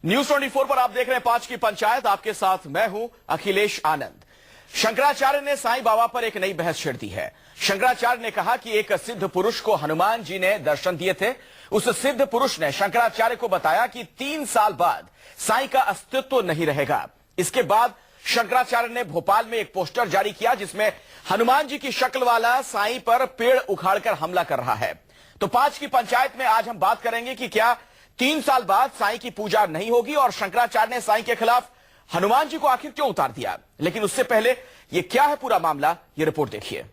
News 24 पर आप देख रहे हैं 5 की पंचायत। आपके साथ मैं हूं अखिलेश आनंद। शंकराचार्य ने साईं बाबा पर एक नई बहस छेड़ दी है। शंकराचार्य ने कहा कि एक सिद्ध पुरुष को हनुमान जी ने दर्शन दिए थे। उस सिद्ध पुरुष ने शंकराचार्य को बताया कि 3 साल बाद साईं का अस्तित्व नहीं रहेगा। इसके बाद शंकराचार्य ने भोपाल में एक पोस्टर जारी किया जिसमें हनुमान जी की शक्ल वाला साईं पर पेड़ उखाड़कर हमला कर रहा है। तो 5 की पंचायत में आज हम बात करेंगे कि क्या 3 साल बाद साईं की पूजा नहीं होगी और शंकराचार्य ने साईं के खिलाफ हनुमान जी को आखिर क्यों उतार दिया। लेकिन उससे पहले यह क्या है पूरा मामला, यह रिपोर्ट देखिए।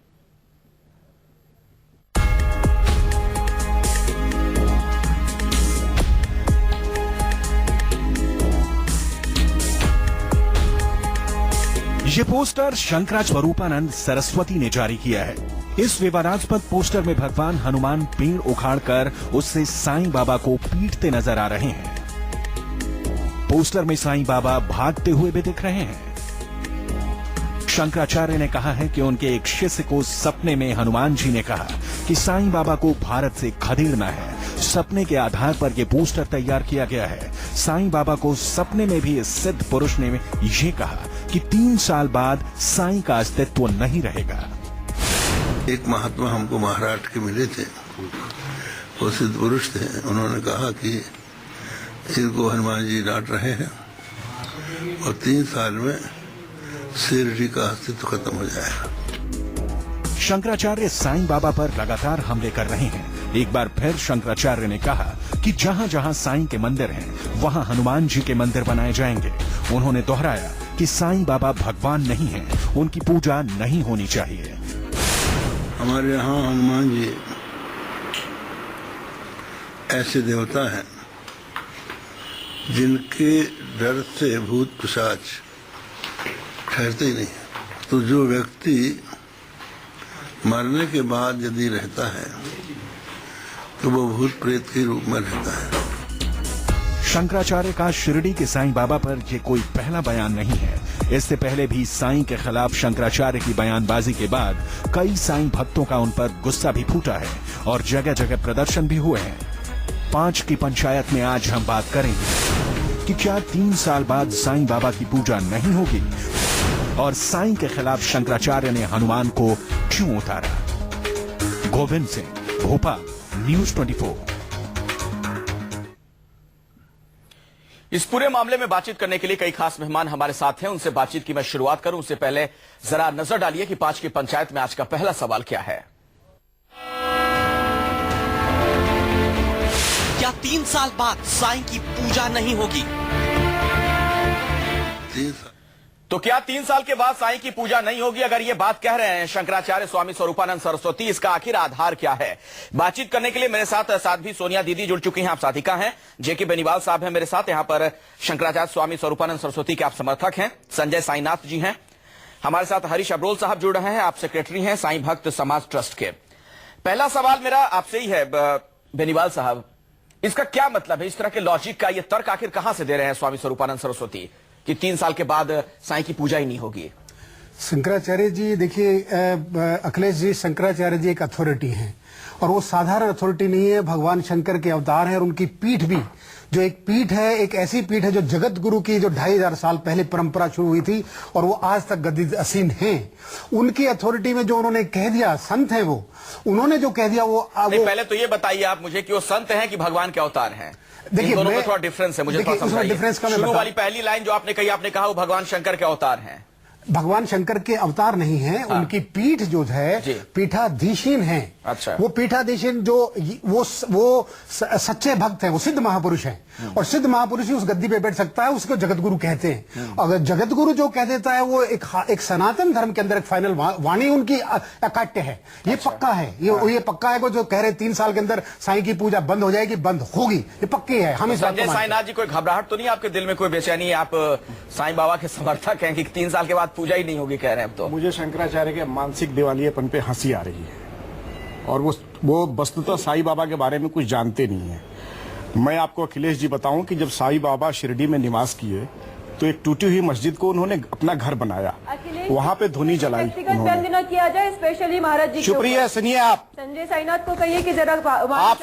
ये पोस्टर शंकराचार्य स्वरूपानंद सरस्वती ने जारी किया है। इस विवादास्पद पोस्टर में भगवान हनुमान पेड़ उखाड़कर उससे साईं बाबा को पीटते नजर आ रहे हैं। पोस्टर में साईं बाबा भागते हुए भी दिख रहे हैं। शंकराचार्य ने कहा है कि उनके एक शिष्य को सपने में हनुमान जी ने कहा कि साईं बाबा को भारत से खदेड़ना है। सपने के आधार पर यह पोस्टर तैयार किया गया है। साईं बाबा को सपने में भी इस सिद्ध पुरुष ने ये कहा कि 3 साल बाद साईं का अस्तित्व नहीं रहेगा। एक महात्मा हमको महाराष्ट्र के मिले थे, वो सिद्ध पुरुष थे। उन्होंने कहा कि इनको हनुमान जी डांट रहे हैं और 3 साल में शिरडी का अस्तित्व खत्म हो जाएगा। शंकराचार्य साईं बाबा पर लगातार हमले कर रहे हैं। एक बार फिर शंकराचार्य ने कहा कि जहां जहां साईं के मंदिर हैं, वहां हनुमान जी के मंदिर बनाए जाएंगे। उन्होंने दोहराया कि साईं बाबा भगवान नहीं हैं, उनकी पूजा नहीं होनी चाहिए। हमारे यहाँ हनुमान जी ऐसे देवता हैं जिनके डर से भूत पिशाच ठहरते ही नहीं। तो जो व्यक्ति मरने के बाद यदि रहता है तो वो भूत प्रेत के रूप में रहता है। शंकराचार्य का शिरडी के साईं बाबा पर यह कोई पहला बयान नहीं है। इससे पहले भी साईं के खिलाफ शंकराचार्य की बयानबाजी के बाद कई साईं भक्तों का उन पर गुस्सा भी फूटा है और जगह जगह प्रदर्शन भी हुए हैं। 5 की पंचायत में आज हम बात करेंगे कि क्या 3 साल बाद साईं बाबा की पूजा नहीं होगी और साईं के खिलाफ शंकराचार्य ने हनुमान को क्यों उतारा। गोविंद सिंह, भोपाल, न्यूज 24। इस पूरे मामले में बातचीत करने के लिए कई खास मेहमान हमारे साथ हैं। उनसे बातचीत की मैं शुरुआत करूं उससे पहले जरा नजर डालिए कि 5 की पंचायत में आज का पहला सवाल क्या है। क्या 3 साल बाद साईं की पूजा नहीं होगी? तो क्या 3 साल के बाद साईं की पूजा नहीं होगी? अगर ये बात कह रहे हैं शंकराचार्य स्वामी स्वरूपानंद सरस्वती, इसका आखिर आधार क्या है? बातचीत करने के लिए मेरे साथ साध्वी सोनिया दीदी जुड़ चुकी हैं। आप साधिका हैं। जेके बेनीवाल साहब हैं मेरे साथ। यहां पर शंकराचार्य स्वामी स्वरूपानंद सरस्वती के आप समर्थक हैं। संजय साईनाथ जी हैं हमारे साथ। हरीश अब्रोल साहब जुड़ रहे हैं, आप सेक्रेटरी हैं साईं भक्त समाज ट्रस्ट के। पहला सवाल मेरा आपसे ही है बेनीवाल साहब, इसका क्या मतलब है? इस तरह के लॉजिक का ये तर्क आखिर कहां से दे रहे हैं स्वामी स्वरूपानंद सरस्वती कि 3 साल के बाद साईं की पूजा ही नहीं होगी? शंकराचार्य जी, देखिए अखिलेश जी, शंकराचार्य जी एक अथॉरिटी हैं और वो साधारण अथॉरिटी नहीं है। भगवान शंकर के अवतार हैं और उनकी पीठ भी जो एक पीठ है, एक ऐसी पीठ है जो जगत गुरु की जो 2500 साल पहले परंपरा शुरू हुई थी और वो आज तक गद्दी असीन हैं। उनकी अथॉरिटी में जो उन्होंने कह दिया, संत है वो, उन्होंने जो कह दिया वो पहले तो ये बताइए आप मुझे कि वो संत हैं कि भगवान के अवतार हैं? देखिए दोनों में थोड़ा डिफरेंस है, मुझे थोड़ा समझाइए। शुरू वाली पहली लाइन जो आपने कही, आपने कहा वो भगवान शंकर के अवतार हैं। भगवान शंकर के अवतार नहीं है। हाँ। उनकी पीठ जो है पीठाधीशीन है। अच्छा। वो पीठाधीशीन जो वो सच्चे भक्त हैं, वो सिद्ध महापुरुष हैं और सिद्ध महापुरुष ही उस गद्दी पे बैठ सकता है। उसको जगत गुरु कहते हैं। अगर जगत गुरु जो कह देता है वो एक सनातन धर्म के अंदर एक फाइनल वाणी उनकी अकाट्य है। ये अच्छा। पक्का है। ये पक्का है। जो कह रहे 3 साल के अंदर साईं की पूजा बंद हो जाएगी, बंद होगी, ये पक्की है। हम संजय साईनाथ जी, कोई घबराहट तो नहीं आपके दिल में, कोई बेचैनी? आप साईं बाबा के समर्थक हैं कि 3 साल के बाद पूजा ही नहीं होगी कह रहे हैं? अब तो मुझे शंकराचार्य के मानसिक दिवालियेपन पे हंसी आ रही है और वो वस्तुतः साईं बाबा के बारे में कुछ जानते नहीं है। मैं आपको अखिलेश जी बताऊं कि जब साईं बाबा शिरडी में निवास किए तो एक टूटी हुई मस्जिद को उन्होंने अपना घर बनाया। वहाँ पे धुनी जलाई व्यक्तिगत उन्होंने। बंद न किया जाए, स्पेशली महाराज जी के चुप रहिए, ऊपर। सुनिए आप संजय साईनाथ को कहिए कि जरा आप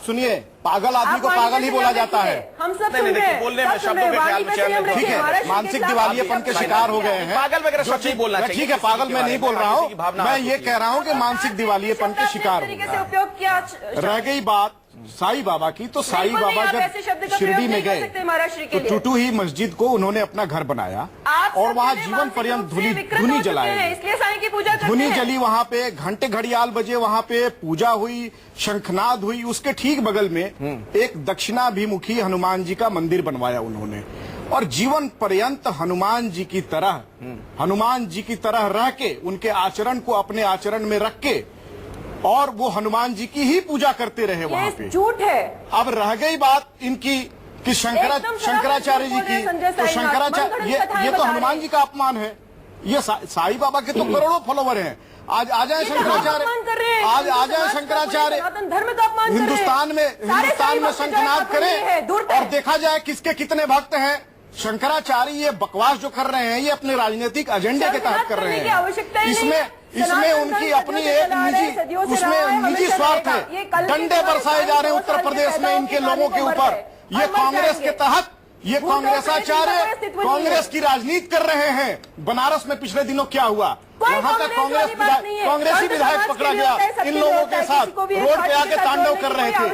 सुनिए, पागल आदमी को पागल ही बोला जाता है। हम सब नहीं, सुन रहे देखिए, हैं, बोलने में सब सुन शब्दों रहे के हैं, ख्याल वाणी में पे चैन संयम में ठीक रखिए, है, महाराज जी के मानसिक खिलाफ दिवालियेपन के शिकार हो गए हैं। पागल वगैरह जो शब्द नहीं बोलना चाहिए। ठीक है, पागल मैं नहीं बोल रहा हूँ, मैं ये कह रहा हूँ कि मानसिक दिवालियेपन के शिकार हो तरीके गए से हैं। उपयोग किया। रह गई बात साईं बाबा की, तो साईं बिल्कुल नहीं, बाबा आप ऐसे शब्द जब का शिरडी प्रयोग में नहीं कर गए सकते महाराज श्री के तो लिए। टूटू ही मस्जिद को उन्होंने अपना घर बनाया आप और सब वहाँ पहले जीवन मानसिक पर्यंत रूप से विकृत धुनी हो चुके जलाई हैं, इसलिए साईं की पूजा करते धुनी हैं। जली, वहाँ पे घंटे घड़ियाल बजे, वहाँ पे पूजा हुई, शंखनाद हुई। उसके ठीक बगल में एक दक्षिणाभिमुखी हनुमान जी का मंदिर बनवाया उन्होंने और जीवन पर्यंत हनुमान जी की तरह रह के, उनके आचरण को अपने आचरण में रख के और वो हनुमान जी की ही पूजा करते रहे वहाँ पे। ये झूठ है। अब रह गई बात इनकी कि शंकराचार्य जी की, तो शंकराचार्य ये तो हनुमान जी का अपमान है। ये साईं बाबा के तो करोड़ों फॉलोवर हैं। आज आ जाए शंकराचार्य, आज आ जाए शंकराचार्य धर्म का अपमान हिंदुस्तान में शंखनाद करें और देखा जाए किसके कितने भक्त हैं। शंकराचार्य ये बकवास जो कर रहे हैं, ये अपने राजनीतिक एजेंडे के तहत कर रहे हैं। इसमें उनकी अपनी एक निजी स्वार्थ है। डंडे बरसाए जा रहे हैं उत्तर प्रदेश में इनके लोगों के ऊपर। ये कांग्रेस के तहत, ये कांग्रेसाचार्य कांग्रेस की राजनीति कर रहे हैं। बनारस में पिछले दिनों क्या हुआ, वहां का कांग्रेसी विधायक पकड़ा गया इन लोगों के साथ, रोड पे आके तांडव कर रहे थे।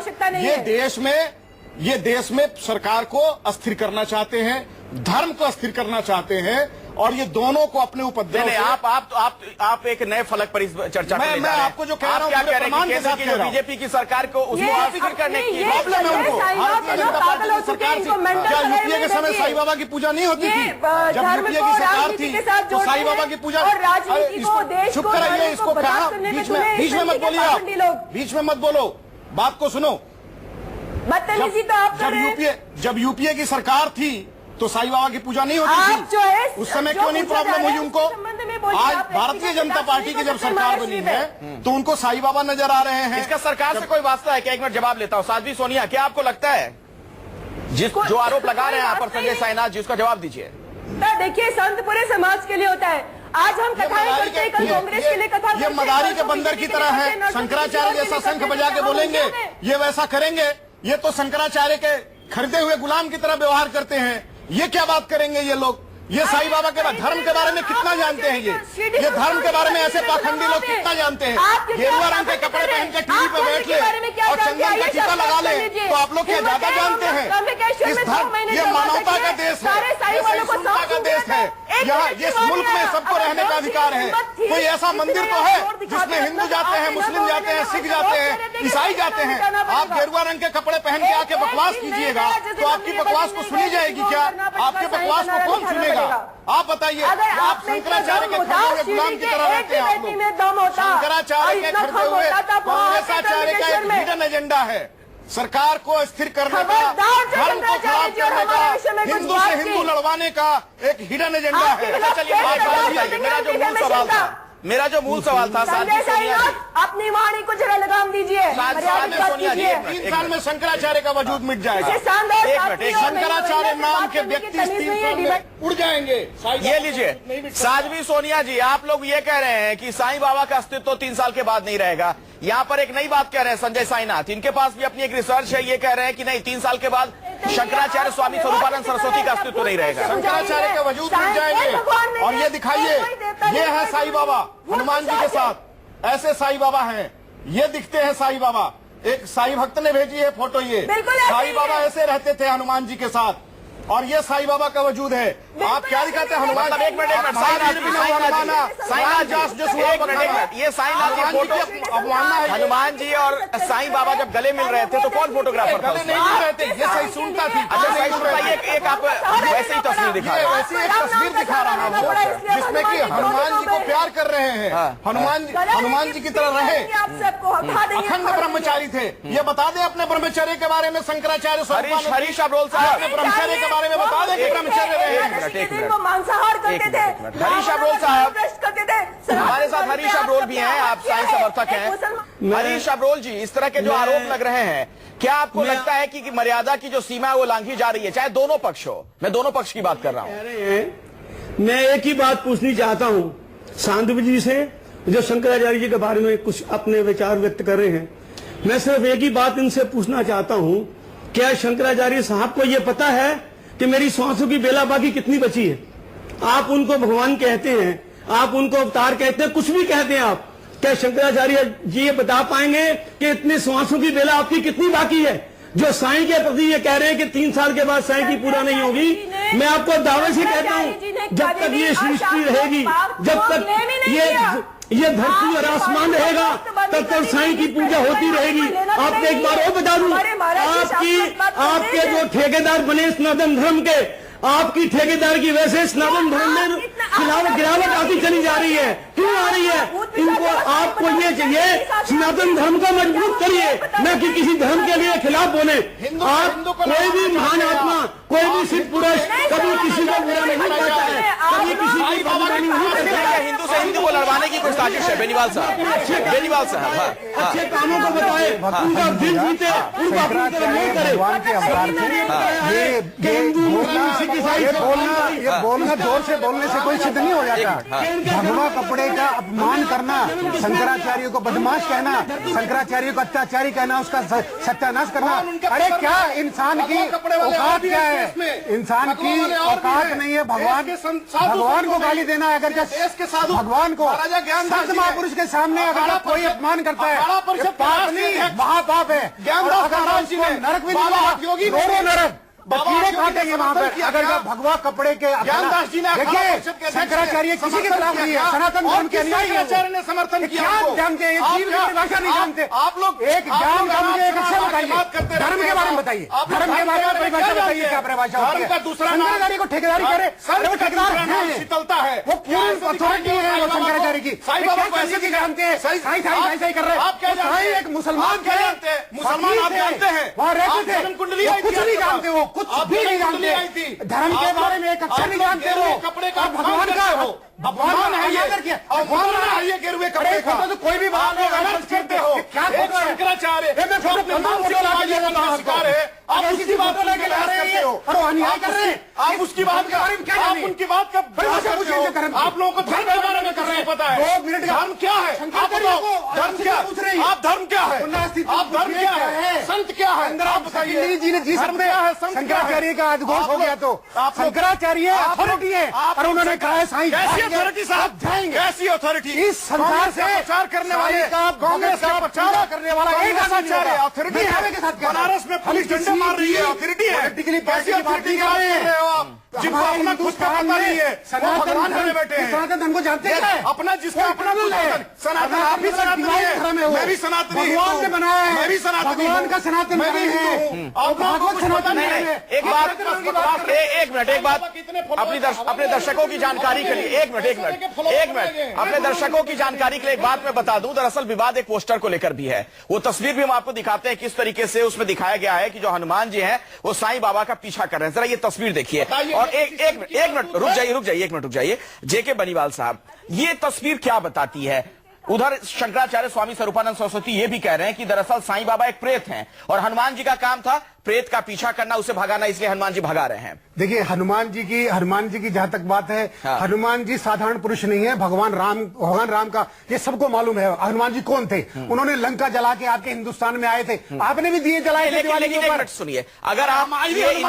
ये देश में सरकार को अस्थिर करना चाहते हैं, धर्म को अस्थिर करना चाहते हैं और ये दोनों को अपने उपद्रव से। आप एक नए फलक पर इस चर्चा मैं आपको जो कह रहा हूँ, क्या कह रहे हैं केंद्र कि बीजेपी की सरकार को उसको अस्थिर करने की प्रॉब्लम है उनको। भारतीय जनता पार्टी की सरकार थी, क्या यूपीए के समय साईं बाबा की पूजा नहीं होती थी? जब यूपीए की सरकार थी तो साईं बाबा की पूजा। चुप कराइए इसको, कहा बीच में मत बोलिए, आप बीच में मत बोलो, बात को सुनो। बदतमीजी तो आप कर रहे हैं। जब यूपीए की सरकार थी तो साईं बाबा की पूजा नहीं होती आप जो है, थी? उस समय जो क्यों नहीं पूछा जा प्रॉब्लम रहा हुई है, उनको? उस संबंध में बोलिए। आज आप भारतीय जनता पार्टी की जब सरकार बनी है तो उनको साईं बाबा नजर आ रहे हैं। इसका सरकार से कोई वास्ता है क्या? एक मिनट जवाब लेता हूं। साध्वी सोनिया, क्या आपको लगता है जो आरोप लगा रहे हैं यहाँ पर संजय साईनाथ जी, उसका जवाब दीजिए। देखिए, संत पूरे समाज के लिए होता है। आज हम कथाएं करते हैं, कल कांग्रेस के लिए कथा करते ये हैं, मदारी के कल बंदर की बीजेपी तरह के लिए है। करते हैं, शंकराचार्य जैसा शंख बजा के बोलेंगे, ये वैसा करेंगे। ये तो शंकराचार्य के खरीदे हुए गुलाम की तरह व्यवहार करते हैं। ये क्या बात करेंगे ये लोग? ये साईं बाबा के धर्म के बारे में कितना जानते हैं? ये धर्म के बारे में ऐसे पाखंडी लोग कितना जानते हैं? गेरुआ रंग के कपड़े पहन के टीवी पे बैठ ले और चंदन का टीका लगा ले, तो आप लोग क्या ज्यादा जानते हैं? इस धर्म, ये मानवता का देश है, ये सहिष्णुता का देश है। यहाँ इस मुल्क में सबको रहने का अधिकार है। कोई ऐसा मंदिर तो है जिसमें हिंदू जाते हैं, मुस्लिम जाते हैं, सिख जाते हैं, ईसाई जाते हैं। आप गेरुआ रंग के कपड़े पहन के आके बकवास कीजिएगा तो आपकी बकवास को सुनी जाएगी क्या? आपके बकवास को कौन सुनेगा? आप बताइए। आप शंकराचार्य के खरीदे हुए गुलाम की तरह रहते हैं आप लोग। शंकराचार्य के खरीदे हुए कांग्रेसाचार्य का एक हिडन एजेंडा है, सरकार को स्थिर करने का, धर्म को खराब करने का, हिंदू से हिंदू लड़वाने का एक हिडन एजेंडा है। चलिए, मेरा जो मूल सवाल था साध्वी सोनिया जी, अपनी वाणी को जरा लगाम दीजिए। सोनिया जी, 3 साल में शंकराचार्य का वजूद मिट जाएगा। शंकराचार्य नाम के व्यक्ति 3 साल में उड़ जाएंगे। ये लीजिए साध्वी सोनिया जी, आप लोग ये कह रहे हैं कि साईं बाबा का अस्तित्व 3 साल के बाद नहीं रहेगा। यहाँ पर एक नई बात कह रहे हैं संजय साईनाथ, इनके पास भी अपनी एक रिसर्च है। ये कह रहे हैं कि नहीं, 3 साल के बाद शंकराचार्य स्वामी स्वरूपानंद सरस्वती का अस्तित्व नहीं रहेगा। शंकराचार्य के वजूद मिट जाएंगे। और ये दिखाइए, ये है साईं बाबा हनुमान जी के साथ, ऐसे साईं बाबा हैं, ये दिखते हैं साईं बाबा। एक साईं भक्त ने भेजी है फोटो, ये साईं बाबा ऐसे रहते थे हनुमान जी के साथ और ये साईं बाबा का वजूद है। आप क्या दिखाते हैं? हनुमान एक मिनट ये साईनाथ की फोटो अवमानना है। हनुमान जी और साईं बाबा जब गले मिल रहे थे तो कौन फोटोग्राफर था? गले नहीं मिल रहे थे, ये सही सुनता थी। अच्छा सही सुनता, एक आप वैसे ही तस्वीर दिखा रहे हैं। वैसे एक तस्वीर दिखा रहा हूँ जिसमें कि हनुमान जी को प्यार कर रहे हैं, हनुमान जी की तरह रहे, अखंड ब्रह्मचारी थे। ये बता दें अपने ब्रह्मचर्य के बारे में। शंकराचार्य हरीश अब्रोल साहब ब्रह्मचर्य के बारे में बता दें कि ब्रह्मचर्य रहे। मांसाहार करते थे, हरीश अब्रोल साहब करते थे। हमारे साथ हरीश अब्रोल भी हैं, आप साईं समर्थक हैं। हरीश अब्रोल जी, इस तरह के जो आरोप लग रहे हैं, क्या आपको लगता है कि मर्यादा की जो सीमा है वो लांघी जा रही है, चाहे दोनों पक्ष हो? मैं दोनों पक्ष की बात कर रहा हूं। मैं एक ही बात पूछनी चाहता हूं सांदीप जी से, जो शंकराचार्य जी के बारे में कुछ अपने विचार व्यक्त कर रहे हैं। मैं सिर्फ एक ही बात इनसे पूछना चाहता हूं, क्या शंकराचार्य साहब को यह पता है कि मेरी सांसों की बेला बाकी कितनी बची है? आप उनको भगवान कहते हैं, आप उनको अवतार कहते हैं, कुछ भी कहते हैं आप, क्या शंकराचार्य जी ये बता पाएंगे कि इतने सांसों की बेला आपकी कितनी बाकी है? जो साईं के प्रति ये कह रहे हैं कि 3 साल के बाद साईं की पूरा नहीं होगी, मैं आपको दावे से कहता हूं, जब तक ये सृष्टि रहेगी, जब तक ये धरती और आसमान रहेगा, तब तक साईं की पूजा होती रहेगी। आपको एक बार और बता दूं, आपके जो ठेकेदार बने सनातन धर्म के, आपकी ठेकेदार की वजह से सनातन धर्म में गिरावट आती चली जा रही है। क्यों आ रही है? इनको आपको ये चाहिए, सनातन धर्म को मजबूत करिए, न कि किसी धर्म के लिए खिलाफ बोले। आप कोई भी महान आत्मा, कोई भी सिद्ध पुरुष कभी किसी को बुरा नहीं कहता है, कभी किसी को बदनामी नहीं करता है। हिंदू से हिंदू को लड़वाने की कोई साजिश है। बेनीवाल साहब, बेनीवाल साहब, अच्छे कामों को बताए, उनका दिल जीते, उनका अपनी तरफ नहीं करे। ये बोलना जोर से बोलने से कोई सिद्ध नहीं हो जाता। भगवा कपड़े का अपमान करना, शंकराचार्य को बदमाश कहना, शंकराचार्य को अत्याचारी कहना, उसका सत्यानाश करना, अरे क्या इंसान की औकात क्या है? इंसान की औकात नहीं है भगवान को गाली देना। अगर भगवान को संत महापुरुष के सामने अगर कोई अपमान करता है, पाप नहीं, महापाप है। नरक भी नहीं, नरक कीड़े काटेंगे वहाँ पर अगर भगवा कपड़े के। ज्ञानदास जी ने देखिए, शंकराचार्य किसी के खिलाफ नहीं है, सनातन धर्म के अनुयायी हैं। शंकराचार्य ने समर्थन किया। क्या जानते हैं? जीव की परिभाषा नहीं जानते आप लोग। एक ज्ञान का मुझे एक अक्षर बताइए, धर्म के बारे में बताइए, धर्म के बारे में परिभाषा बताइए, क्या परिभाषा होती है? दूसरा शंकराचार्य को ठेकेदारी करे, ठेकेदार शीतलता है, वो पूरी अथॉरिटी है वो शंकराचार्य की। साईं बाबा को ऐसे भी जानते हैं, साईं कर रहे हैं। आप क्या जानते हैं? एक मुसलमान क्या जानते हैं? मुसलमान आप जानते हैं, वहाँ रहते थे, कुछ नहीं जानते, वो कुछ भी नहीं जानते, धर्म के बारे में एक अक्षर नहीं जानते वो। कपड़े का भगवान का भगवान है ये गिरवे कपड़े का तो कोई भी बात करते हो। क्या शंकराचार्य आप उसकी बात लेके करते हो और अन्याय कर रहे हैं। आप उसकी बात का, आप उनकी बात का आप लोगों को धर्म के बारे में कर रहे हैं, पता है? 2 मिनट धर्म क्या है? धर्म क्या? आप धर्म क्या है? आप धर्म क्या है? संत क्या है? आप बताइए जी ने जी सकते हैं। शंकराचार्य का अघोष हो गया तो शंकराचार्य अथॉरिटी है और उन्होंने कहा है साईं कैसी अथॉरिटी साहब जाएंगे? कैसी अथॉरिटी? इस संसार से प्रचार करने वाले कांग्रेस का प्रचार करने वाला एक आचार्य अथॉरिटी है के साथ बनारस में पुलिस डंडा मार रही है, अथॉरिटी है। कैसी अथॉरिटी कर रहे हो आप? जिनको अपना खुद का पता नहीं है, भगवान बने बैठे हैं। सनातन धर्म को जानते हैं अपना, जिसका अपना सनातन, आप भी सनातनी है, मैं भी सनातनी, भगवान ने बनाया है, मैं भी सनातनी, भगवान का सनातन मैं भी हिंदू हूँ। भागवत सनातन है। एक बात अपने दर्शकों की जानकारी के लिए, एक मिनट अपने दर्शकों की जानकारी के लिए एक बात मैं बता दूं। दरअसल विवाद एक पोस्टर को लेकर भी है। वो तस्वीर भी हम आपको दिखाते हैं किस तरीके से उसमें दिखाया गया है कि जो हनुमान जी हैं वो साईं बाबा का पीछा कर रहे हैं। जरा ये तस्वीर देखिए। और एक मिनट रुक जाइए जेके बनीवाल साहब, ये तस्वीर क्या बताती है? उधर शंकराचार्य स्वामी स्वरूपानंद सरस्वती ये भी कह रहे हैं कि दरअसल साईं बाबा एक प्रेत हैं और हनुमान जी का काम था प्रेत का पीछा करना, उसे भगाना, इसलिए हनुमान जी भगा रहे हैं। देखिए, हनुमान जी की जहां तक बात है, हनुमान जी साधारण पुरुष नहीं है। भगवान राम का ये सबको मालूम है। हनुमान जी कौन थे? उन्होंने लंका जला के आपके हिंदुस्तान में आए थे, आपने भी दिए जलाए थे। लेकिन सुनिए, अगर आप मेरी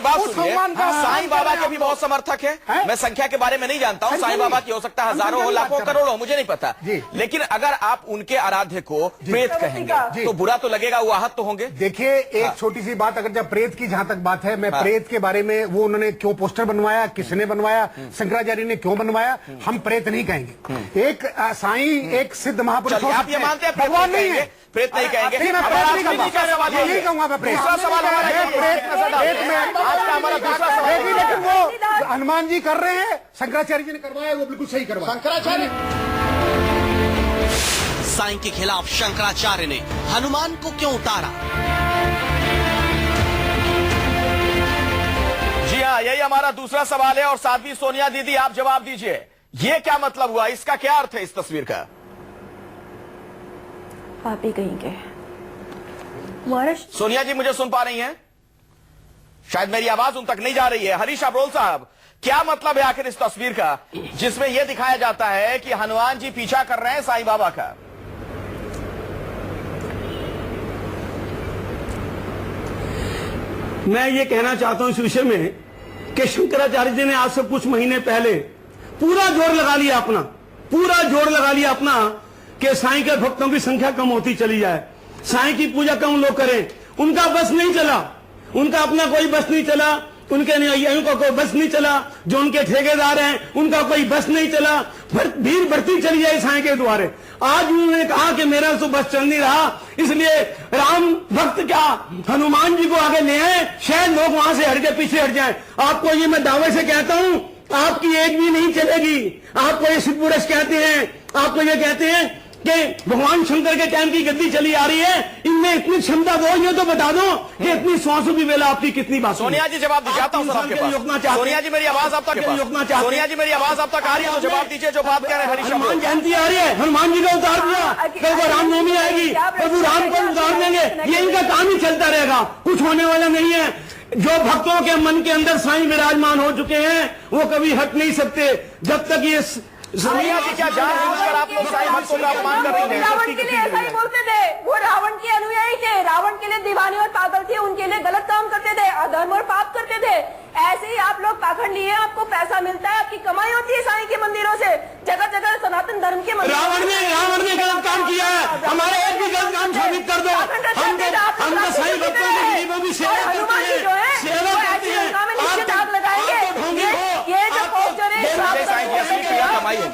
बात सुनिए, साईं बाबा के भी बहुत समर्थक है। मैं संख्या के बारे में नहीं जानता हूँ, साईं बाबा की हो सकता है हजारों हो, लाखों, करोड़ों, मुझे नहीं पता। लेकिन अगर आप उनके आराध्य को प्रेत कहेंगे तो बुरा तो लगेगा, वो आहत तो होंगे। देखिए, एक छोटी सी बात, अगर जब प्रेत की जहां तक बात है, मैं प्रेत के बारे में, वो उन्होंने क्यों पोस्टर बनवाया, किसने बनवाया, शंकराचार्य ने क्यों बनवाया, हम प्रेत नहीं कहेंगे। एक साईं, एक सिद्ध महापुरुष, आप ये मानते हैं भगवान नहीं है, प्रेत नहीं कहेंगे? नहीं कहूंगा मैं प्रेत। दूसरा सवाल लेकिन वो हनुमान जी कर रहे हैं, शंकराचार्य जी ने करवाया, वो बिल्कुल सही करवाया। शंकराचार्य साईं के खिलाफ शंकराचार्य ने हनुमान को क्यों उतारा? जी हाँ, यही हमारा दूसरा सवाल है और साध्वी सोनिया दीदी आप जवाब दीजिए, ये क्या मतलब हुआ, इसका क्या अर्थ है इस तस्वीर का? आप ही कहेंगे। सोनिया जी मुझे सुन पा रही हैं? शायद मेरी आवाज उन तक नहीं जा रही है। हरीश अब्रोल साहब, क्या मतलब है आखिर इस तस्वीर का जिसमें यह दिखाया जाता है कि हनुमान जी पीछा कर रहे हैं साईं बाबा का? मैं ये कहना चाहता हूं इस विषय में कि शंकराचार्य जी ने आज से कुछ महीने पहले पूरा जोर लगा लिया अपना कि साईं के भक्तों की संख्या कम होती चली जाए, साईं की पूजा कम लोग करें। उनका बस नहीं चला, उनका अपना कोई बस नहीं चला, उनके अनुयायियों का कोई बस नहीं चला, जो उनके ठेकेदार हैं उनका कोई बस नहीं चला, भीड़ बढ़ती चली जाए साईं के द्वारे। आज उन्होंने कहा कि मेरा तो बस चल नहीं रहा, इसलिए राम भक्त क्या हनुमान जी को आगे ले आए, शायद लोग वहां से हट के पीछे हट जाएं। आपको ये मैं दावे से कहता हूं, आपकी एक भी नहीं चलेगी। आपको ये सिद्ध पुरुष कहते हैं, आपको ये कहते हैं कि भगवान शंकर के टाइम की गद्दी चली आ रही है, इनमें इतनी क्षमता दो, ये तो बता दो कि इतनी 100 की वेला आपकी कितनी बात। सोनिया जी जवाब दिखाता हूं सर आपके पास। सोनिया जी मेरी आवाज आप तक सोनिया जी मेरी आवाज आप तक आ रही है तो जवाब दीजिए जो बात कह रहे हैं हरीश। हनुमान जयंती आ रही है, हनुमान जी का उतार दिया, कल को रामनवमी आएगी, प्रभु राम को उतार देंगे, ये इनका काम ही चलता रहेगा, कुछ होने वाला नहीं है। जो भक्तों के मन के अंदर साईं विराजमान हो चुके हैं वो कभी हट नहीं सकते जब तक ये। सोनिया जी क्या जानबूझकर आप लोग साईं भक्तों का अपमान कर रही हैं? रावण के लिए ऐसा ही बोलते थे, वो रावण के अनुयायी थे, रावण के लिए दीवाने और पागल थे, उनके लिए गलत काम करते थे, अधर्म और पाप करते थे। ऐसे ही आप लोग पाखंड लिए, आपको पैसा मिलता है, आपकी कमाई होती है साईं के मंदिरों से, जगह जगह सनातन धर्म के मंदिर। रावण ने गलत काम किया है, हमारे एक भी गलत काम साबित कर दो। हम तो साईं भक्तों के गरीबों की सेवा करते हैं, सेवा करते हैं। आग लगाएंगे, ये जो पोस्टर है कमाई है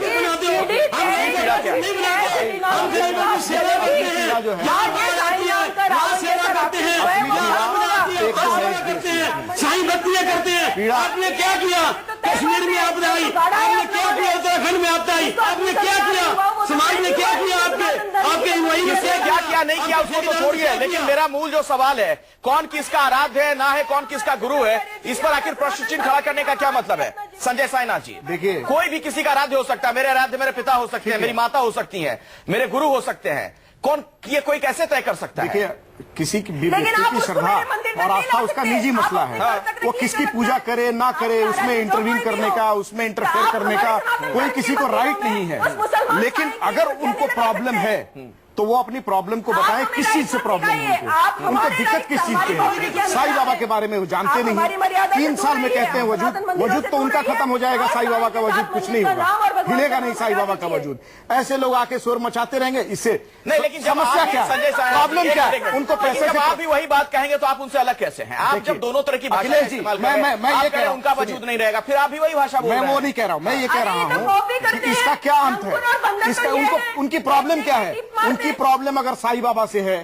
साईं भक्तियां करते हैं। आपने क्या किया कश्मीर में आपदा आई, आपने क्या किया उत्तराखंड में आपदा आई, आपने क्या किया समाज ने क्या किया, आपके अनुयायी ने क्या किया नहीं किया उसको तो छोड़िए, लेकिन मेरा मूल जो सवाल है कौन किसका आराध्य है ना है, कौन किसका गुरु है, इस पर आखिर प्रश्न चिन्ह खड़ा करने का क्या मतलब है? संजय साईनाथ जी, देखिए कोई भी किसी का आराध्य हो सकता है, मेरे आराध्य मेरे पिता हो सकते हैं, मेरी माता हो सकती है, मेरे गुरु हो सकते हैं, कौन ये कोई कैसे तय कर सकता है? देखिए किसी की व्यक्ति की श्रद्धा और आस्था उसका निजी मसला है, वो किसकी पूजा करे ना करे उसमें इंटरवीन करने का, उसमें इंटरफेयर करने का कोई किसी को राइट नहीं है। लेकिन अगर उनको प्रॉब्लम है तो वो अपनी प्रॉब्लम को बताएं, किस चीज से प्रॉब्लम है उनको दिक्कत किस चीज की है। साईं बाबा के बारे में वो जानते नहीं, 3 साल में कहते हैं वजूद तो उनका खत्म हो जाएगा, साईं बाबा का वजूद कुछ नहीं होगा, हिलेगा नहीं साईं बाबा का वजूद। ऐसे लोग आके शोर मचाते रहेंगे, इससे नहीं। लेकिन समस्या क्या है, प्रॉब्लम क्या है? उनको पैसे जब आप भी वही बात कहेंगे तो आप उनसे अलग कैसे हैं? आप जब दोनों तरह की भाषा इस्तेमाल कर रहे हैं, मैं ये कह रहा हूं उनका वजूद नहीं रहेगा, फिर आप भी वही भाषा बोल रहे हैं। मैं वो नहीं कह रहा हूं, मैं ये कह रहा हूं कि इसका क्या अंत है, इसका उनकी प्रॉब्लम क्या है? उनकी प्रॉब्लम अगर साईं बाबा से है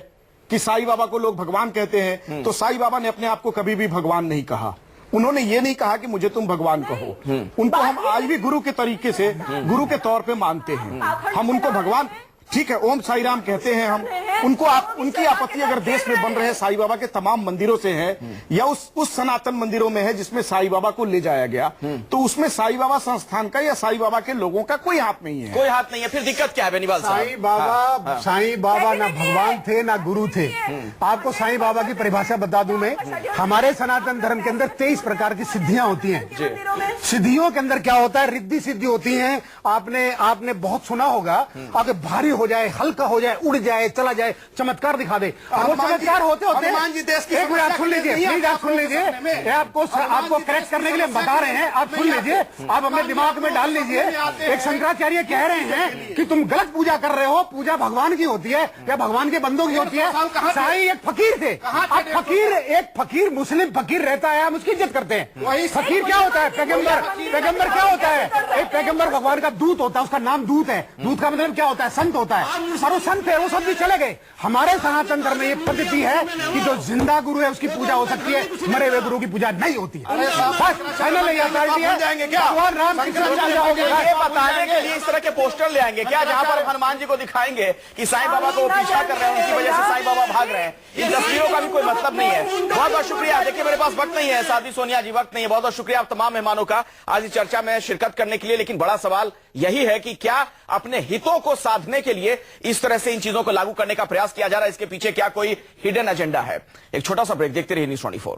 कि साईं बाबा को लोग भगवान कहते हैं, तो साईं बाबा ने अपने आप को कभी भी भगवान नहीं कहा। उन्होंने ये नहीं कहा कि मुझे तुम भगवान कहो। उनको हम आज भी गुरु के तरीके से गुरु के तौर पे मानते हैं, हम उनको भगवान ठीक है ओम साई राम कहते हैं हम उनको। उनकी आपत्ति अगर देश में बन रहे साईं बाबा के तमाम मंदिरों से है या उस सनातन मंदिरों में है जिसमें साईं बाबा को ले जाया गया, तो उसमें साईं बाबा संस्थान का या साईं बाबा के लोगों का कोई हाथ नहीं है। कोई हाथ नहीं है, फिर दिक्कत क्या है बेनीवाल साहब? साईं बाबा ना भगवान थे ना गुरु थे। आपको साईं बाबा की परिभाषा बता दूं मैं, हमारे सनातन धर्म के अंदर 23 प्रकार की सिद्धियां होती हैं। सिद्धियों के अंदर क्या होता है? रिद्धि सिद्धि होती है। आपने बहुत सुना होगा, आगे भारी हो जाए, हल्का हो जाए, उड़ जाए, चला जाए, चमत्कार दिखा दे। वो चमत्कार होते हनुमान जी देश की एक मिनट सुन लीजिए, प्लीज आप सुन लीजिए, आपको करेक्ट करने के लिए बता रहे हैं, आप सुन लीजिए, आप अपने दिमाग में डाल लीजिए। एक शंकराचार्य कह रहे हैं कि तुम गलत पूजा कर रहे हो, पूजा भगवान की होती है या भगवान के बंदों की होती है। साईं एक फकीर थे, एक फकीर मुस्लिम फकीर रहता है, हम उसकी इज्जत करते हैं। फकीर क्या होता है? पैगंबर क्या होता है? एक पैगंबर भगवान का दूत होता है, उसका नाम दूत है। दूत का मतलब क्या होता है? संत होता है। और वो संत है, वो सब भी चले गए। हमारे सनातन धर्म में ये पद्धति है कि जो जिंदा गुरु है उसकी पूजा हो सकती है, मरे हुए गुरु की पूजा नहीं होती है। भगवान राम ये बताने के लिए इस तरह के पोस्टर ले आएंगे क्या जहां पर हनुमान जी को दिखाएंगे कि साईं बाबा को पीछा कर रहे हैं, उनकी वजह से साईं बाबा भाग रहे हैं? इन तस्वीरों का भी कोई मतलब नहीं है। बहुत बहुत शुक्रिया। देखिए मेरे पास वक्त नहीं है, साथी सोनिया जी वक्त नहीं है। बहुत बहुत शुक्रिया आप तमाम मेहमानों का आज इस चर्चा में शिरकत करने के लिए। लेकिन बड़ा सवाल यही है कि क्या अपने हितों को साधने के लिए इस तरह से इन चीजों को लागू करने का प्रयास किया जा रहा है? इसके पीछे क्या कोई हिडन एजेंडा है? एक छोटा सा ब्रेक, देखते रहिए न्यूज़ 24।